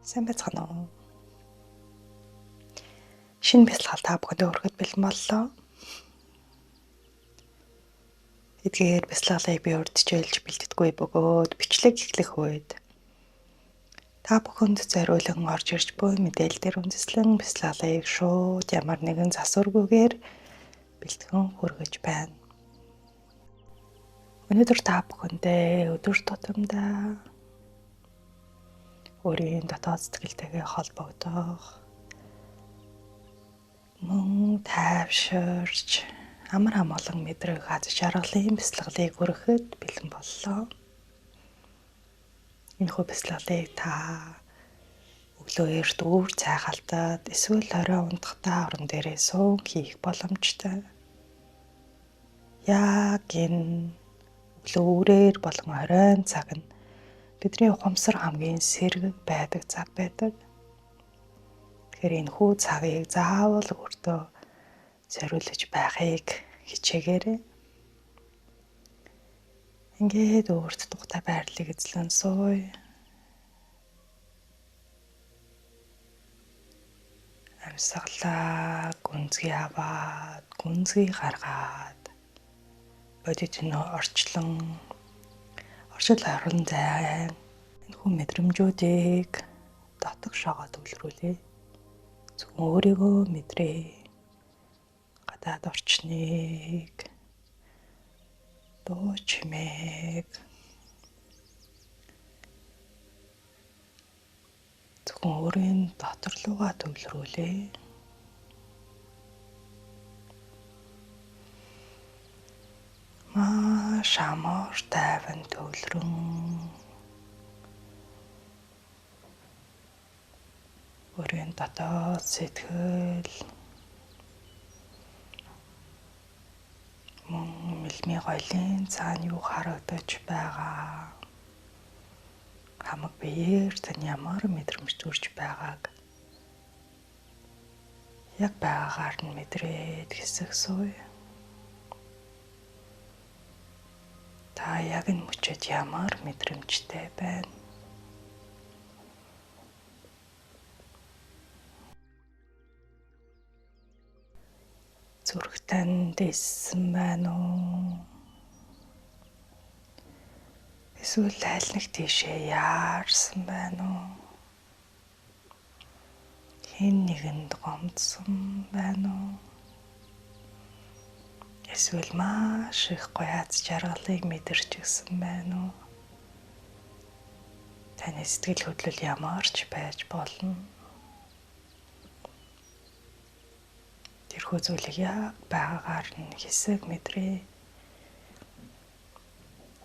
Сайн байцгаана уу? Шинэ бясалгал та бүхэндээ хүрэхэд бэлэн боллоо. Эдгээр бясалгалыг би урьдчилж бэлтгэдэггүй бөгөөд бичлэг эхлэх үед та бүхэнд зориулан орж ирж буй мэдээлэлээр үндэслэн бясалгалыг шууд ямар нэгэн засваргүйгээр бэлтгэн хүргэж байна. Өнөөдөр та бүхэндээ өдөр тутамдаа өөрийн дотоод сэтгэлтэйгээ холбогдох мөн тайвширч амар амгалан мэдрэх аз жаргалын бясалгалыг хүргэхэд бэлэн боллоо. Энэхүү бясалгалыг та өглөө эрт үүр цайхалтад эсвэл орой унтахдаа орон дээрээ сууг хийх боломжтой. Яг энэ өглөө үүрээр болон оройн цаг нь бидний ухамсар хамгийн сэрэг байдаг цаг байдаг. Тэгэхээр энэхүү цагийг заавал өөртөө зориулж байхыг хичээгээрэй. Ингээд өөрт тухтай байрлалыг эзлэн сууя. Амьсгалаа гүнзгий аваад, гүнзгий гаргаад бодит нөө орчил орон зай энэхүү мэдрэмжүүдийг дотогшоогоо төвлөрүүлээ. Зөвхөн өөрийгөө мэдрээ. Гадаад орчныг, дуу чимээг зөвхөн өөрийн дотор руугаа төвлөрүүлээ. Маш амар тайван төвлөрөн өөрийн дотоод сэтгэл мөн мэлмийн гоёлын цаана юу харагдаж байгаа хамаг биеэр тань ямар мэдрэмж төрж байгааг яг байгаагаар нь мэдрээд хэсэг сууя. Та яг энэ мөчөд ямар мэдрэмжтэй байна? Зүрх танд эссэн байна уу? Эсвэл аль нэг тийшээ яарсан байна уу? Хэн нэгэнд гомдсон байна уу? Эсвэл маш их гоё аз жаргалыг мэдэрч гисэн байна уу? Таны сэтгэл хөдлөл ямар ч байж болно. Тэрхүү зүйлийг яг байгаагаар нь хэсэг мэдрээ.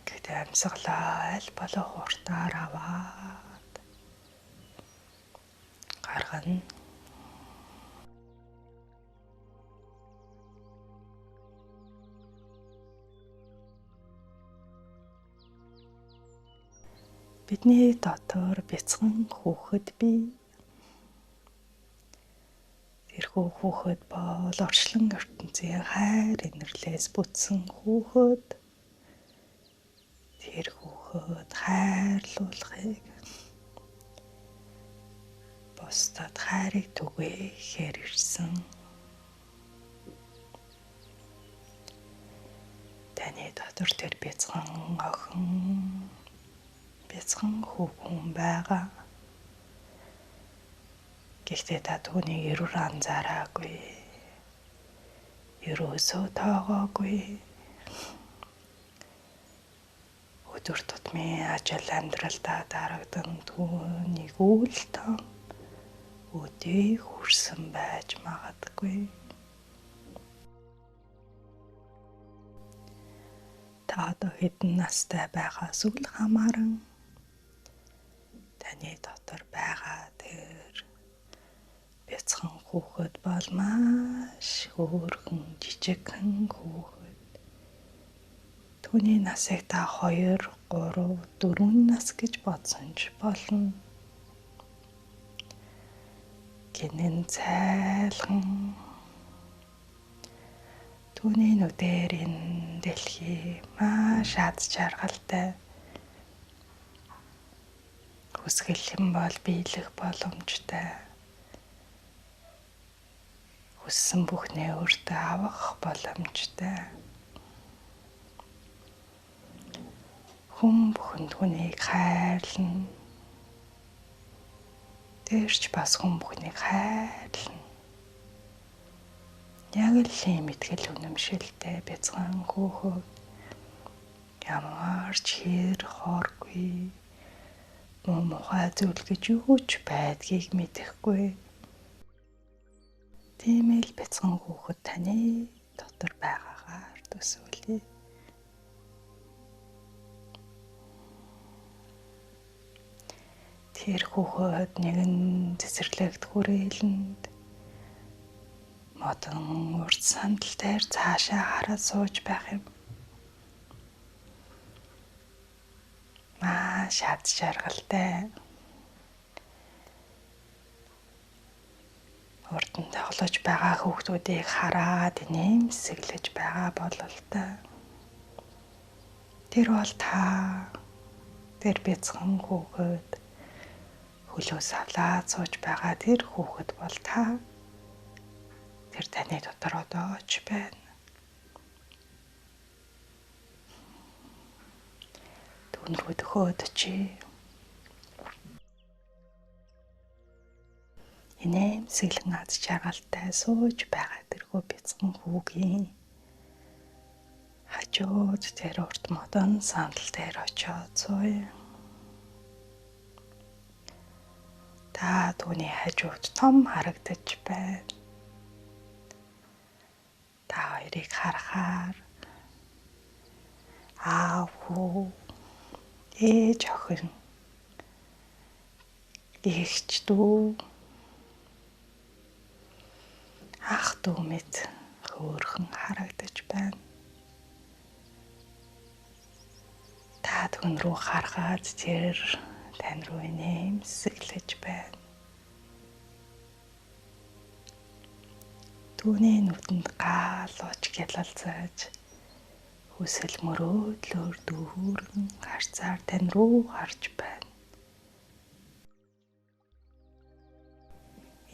Гэхдээ амьсгалаа аль болох уртаар аваад гаргана. Бидний дотор бяцхан хүүхэд бий. Тэрхүү хүүхэд бол орчлон ертөнцийн хайр инэрлээс бүтсэн хүүхэд. Тэр хүүхэд хайрлуулахыг бусдад хайрыг түгээхээр ирсэн. Таны дотор тэр бяцхан охин, бяцхан хүүхэн байгаа. Гэхдээ та түүнийг эрүүр анзаараагүй. Ерөөсөө тоогоогүй. Өдөр тутмын ажил амьдралдаа дарагдан түүнийг үл том өдийг хүрсэн байж магадгүй. Та одоо хэдэн настай байгаас үл хамааран таны дотор байгаа тэр бяцхан хүүхэд бол маш хөөрхөн жижигхэн хүүхэд. Түүний насыг та 2, 3, 4 нас гэж бодсон ч болно. Гинэн цайлхан түүний нүдээр энэ дэлхий маш аз жаргалтай хүсгэл юм бол биелэх боломжтой. Хүссэн бүхнээ өөртөө авах боломжтой. Хүн бүхэнд хүнийг хайрлна. Тэрч бас хүн бүхнийг хайрлна. Яг л ийм итгэл үнэмшилтэй бяцхан хүүхэд ямар ч хэр хоргүй муухай зүйл гэж юу ч байдгийг мэдэхгүй. Тийм л бяцхан хүүхэд таны дотор байгаагаар төсөөлье. Тэр хүүхэд нэгэн цэцэрлэгт хүрээлэнд модон урд сандал дээр цаашаа хараад сууж байх юм. Маш аз жаргалтай. Урд нь тоглож байгаа хүүхдүүдийг хараад нэмсэглэж байгаа бололтой. Тэр бол та. Тэр бяцхан хүүхэд хөлөөс авлаад сууж байгаа тэр хүүхэд бол та. Тэр таны дотор одоо ч байна. Түүн рүү төхөөд чи. Инээмсэглэн аз жаргалтай сууж байгаа тэрхүү бяцхан хүүгийн хажууд тэр урт модон сандал дээр очиод сууя. Та түүний хажууд том харагдаж байна. Та хоёрыг харахаар аав хүү, ээж охин, эгч дүү, ах дүү мэд хөөрхөн харагдаж байна. Та түүн рүү харахад тэр тань руу нэмсэглэж байна. Түүний нүдэнд гал ууч гялалцаж хүсэл мөрөөдлөөр дүүрэн харцаар тань руу харж байна.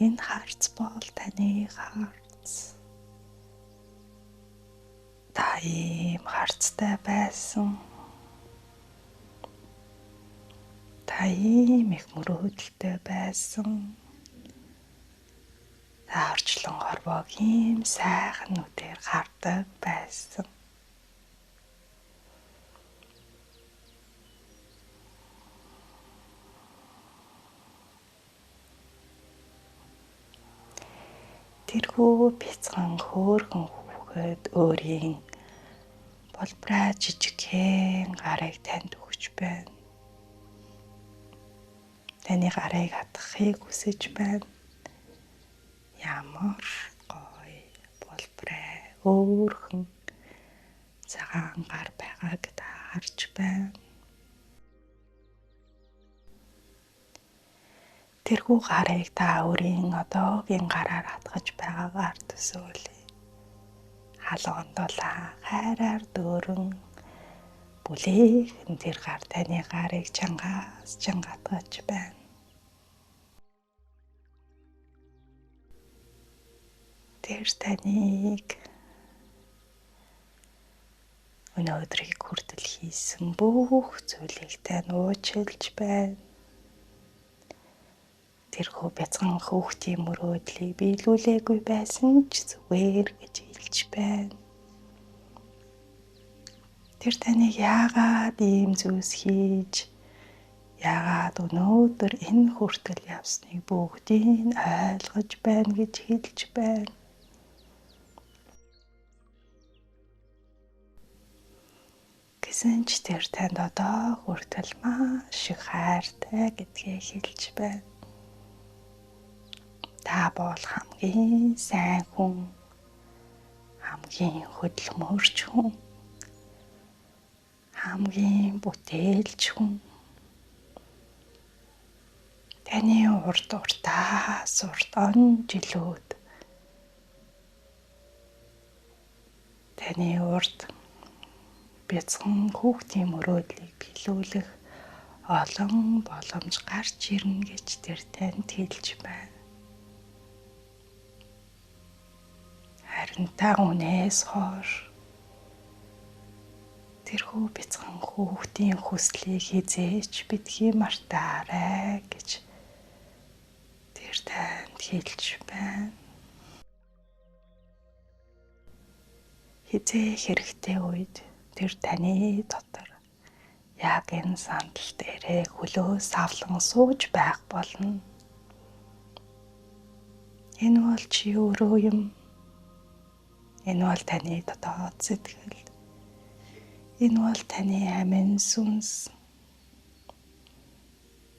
Энэ харц бол таны харц. Та ийм харцтай байсан. Та ийм их мөрөөдөлтэй байсан. Та орчлон хорвоог ийм сайхан нүдээр хардаг байсан. Тэрхүү бяцхан хөөрхөн хүүхэд өөрийн болбраа жижигхэн гарыг танд өгч байна. Таны гарыг хатгахыг хүсэж байна. Ямар гоё болбраа өөрхөн цагаан гар байгааг та харж байна. Тэрхүү гарыг та өөрийн одоогийн гараар хатгаж байгаагаар төсөөлье. Халуун дулаан хайраар дөөрөн бүлээн тэр гар таны гарыг чангаас чангатгаж байна. Тэр таныг өнөөдрийг хүртэл хийсэн бүх зүйлийг тань уучлж байна. Тэрхүү бяцхан хүүхдийн мөрөөдлийг биелүүлээгүй байсан ч зүгээр гэж хэлж байна. Тэр таныг яагаад ийм зүйлс хийж, яагаад өнөөдөр энэ хүртэл явсныг бүгдийг ойлгож байна гэж хэлж байна. Гэсэн ч тэр танд одоо хүртэл маш их хайртай гэдгээ хэлж байна. Та бол хамгийн сайн хүн, хамгийн хөдөлмөрч хүн, хамгийн бүтээлч хүн. Таны урд уртаас урт он жилүүд таны урд бяцхан хүүхдийн мөрөөдлийг биелүүлэх олон боломж гарч ирнэ гэж тэр танд хэлж байна. Харин та үнээс хойш тэрхүү бяцхан хүүхдийн хүслийг хизээж битгий мартаарай гэж тэр танд хэлж байна. Хизээ хэрэгтэй үед тэр таны дотор яг энэ сандал дээрээ хөлөөс авлан сууж байх болно. Энэ бол чи өөрөө юм. Энэ бол таны дотоод сэтгэл. Энэ бол таны амин сүнс.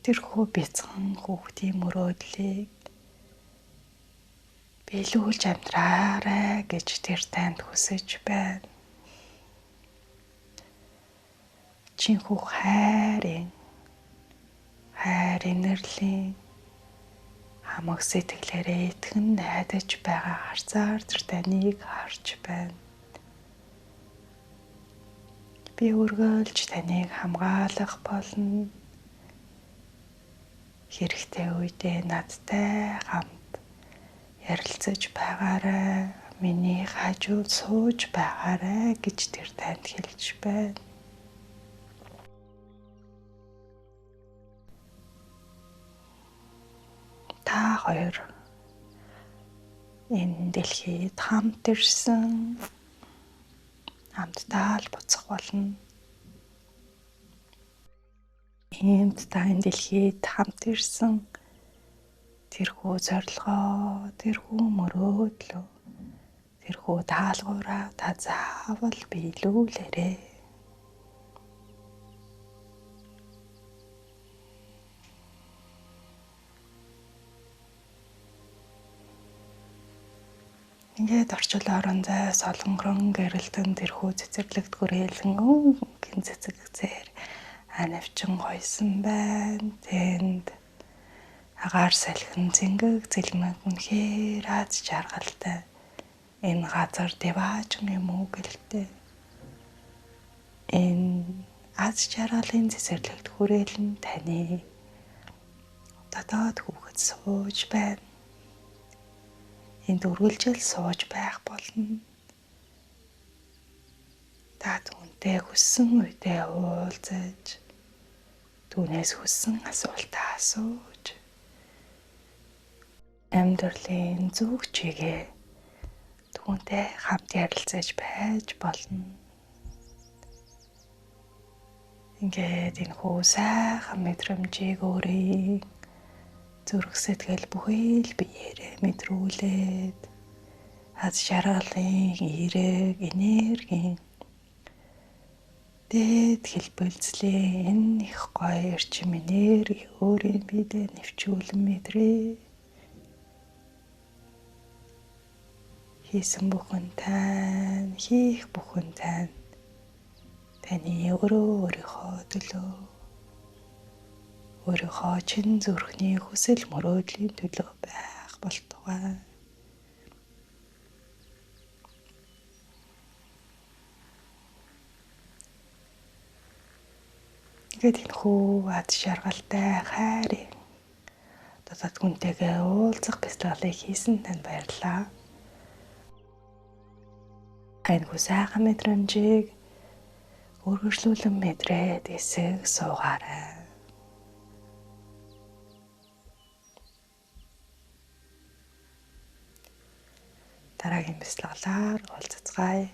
Тэрхүү бяцхан хүүхдийн мөрөөдлийг биелүүлж амьдраарай гэж тэр танд хүсэж байна. Чинхүү хайр инэрлийн хамаг сэтгэлээрээ итгэн найдаж байгаа харцаар тэр таныг харж байна. Би үргэлж таныг хамгаалах болно. Хэрэгтэй үедээ надтай хамт ярилцаж байгаарай. Миний хажууд сууж байгаарай гэж тэр танд хэлж байна. Та хоёр энэ дэлхийд хамт ирсэн, хамтдаа л буцах болно. Иймд та энэ дэлхийд хамт ирсэн тэрхүү зорилгоо, тэрхүү мөрөөдлөө, тэрхүү даалгавраа та заавал биелүүлээрэй. Ингээд орчил орон зай солонгорон гэрэлтэн тэрхүү цэцэрлэгт хүрээлэн өнгөн цэцэгцээр анивчин гойсон байна. Тэнд агаар салхин зингэг зэлмэг үнэхээр аз жаргалтай. Энэ газар дэваажин юм уу гэлтэй. Энэ аз жаргалын цэцэрлэгт хүрээлэн таны дотоод хүүхэд сууж байна. Энд үргэлжил сууж байх болно. Та түүнтэй хүссэн үедээ уулзаж, түүнээс хүссэн асуултаа асууж, амьдралын зүг чигээ түүнтэй хамт ярилцаж байж болно. Ингээд энэ хүү сайхан мэдрэмжийг өөрийн зүрх сэтгэл бүхий л биеэрээ мэдрүүлээд аз жаргалын эерэг энергийн дээд хэлбэлзлийн энэ их гоё эрчим энерги өөрийн биедээ нэвчүүлэн мэдрээ. Хийсэн бүхэн тань, хийх бүхэн тань таны өөрийнхөө төлөө, өөрийнхөө чин зүрхний хүсэл мөрөөдлийн төлөө байх болтугай. Ингээд энэ хүү аз жаргалтай хайрын дотоод хүнтэйгээ уулзах бяцлаглыг хийсэн танд баярлалаа. Энэ хүү сайхан мэдрэмжийг үргэлжлүүлэн мэдрээд эсэг суугаарай. Дараагийн бяцлаглаар уулзцгаая.